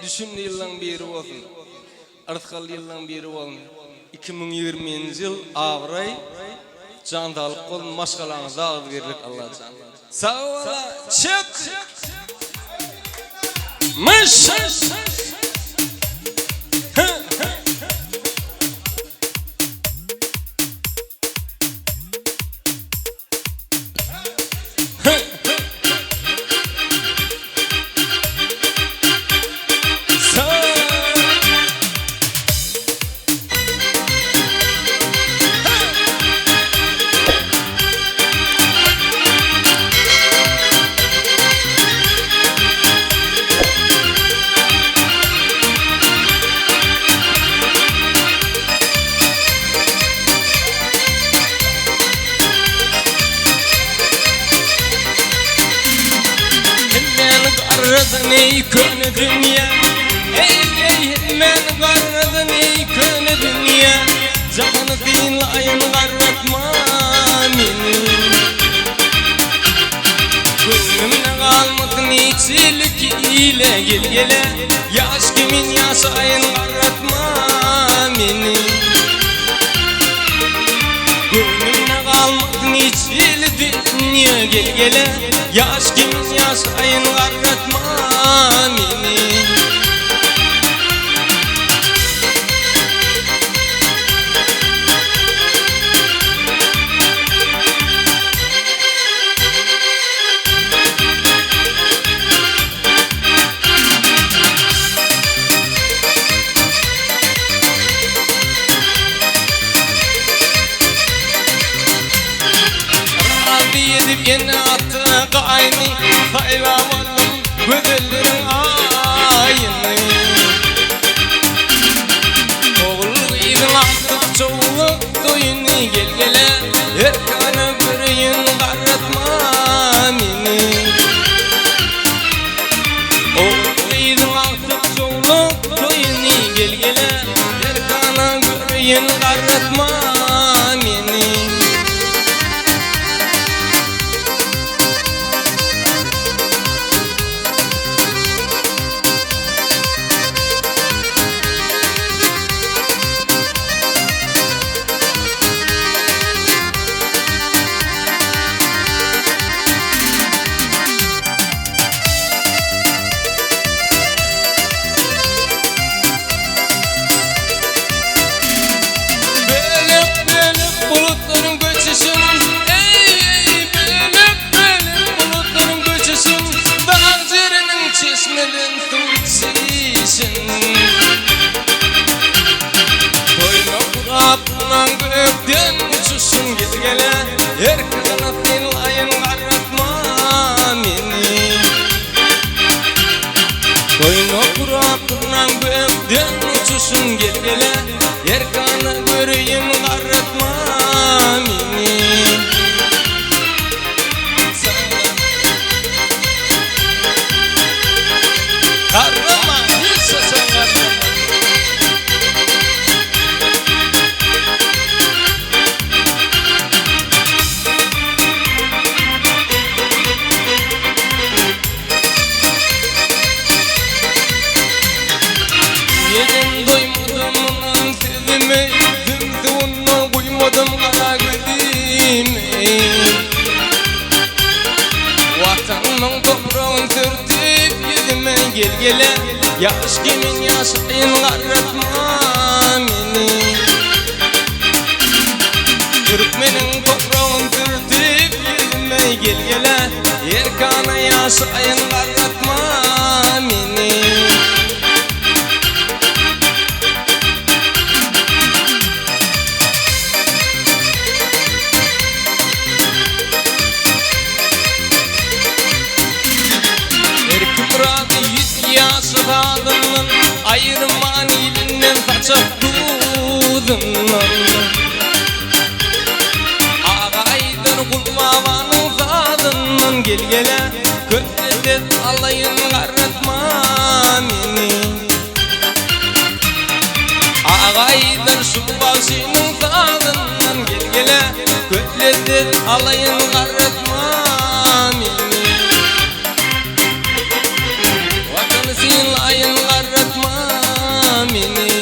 düşündü yıldan beri olsun. Artkalı yıldan beri olsun. 2020 yıl avray candalık olun maşgalağınızda ağız verlik Allah canlı. Sağ ola çık. Mış. Ey könü dünya, ey men garradın ey könü dünya, canı dinlayın garratma meni. Gönlümde kalmadın içilik ile gel gele, yaş kimin yaşayın garratma meni. Gönlümde kalmadın içilik dünya gel gele, yaş kimin yaşayın garratma meni. Rabbi edip yine attı kaynı sayvamadım gözlerin ayını. Oğul idin artık çoğuluk doyunu gel gele, erkanı göreyim garratma meni. Oğul idin artık çoğuluk doyunu gel gele, erkanı göreyim garratma meni. Toynak gökten uçuşun gel gele, erkana dinlayın garratma meni. Toynak gökten uçuşun gel gele, erkana göreyim garratma meni. Garratma, hiç sen garratma. Yedim doymadım sevimi, dümdü onu koymadım kara gözüme. Vatanın toprağın sürtüp yüzüme gel gele, yaş kimin yaşayın garratma meni. Türkmenin toprağın sürtüp yüzüme gel gele, erkana yaşayın garratma meni. Kadının ayırman ilinden kaçak dudundan, ağaydır kulmavanın zadından gel gele, kötledet alayın garratma meni. Ağaydır şu başının zadından gel gele, kötledet alayın garratma meni. Vatanı sinlayın garratma meni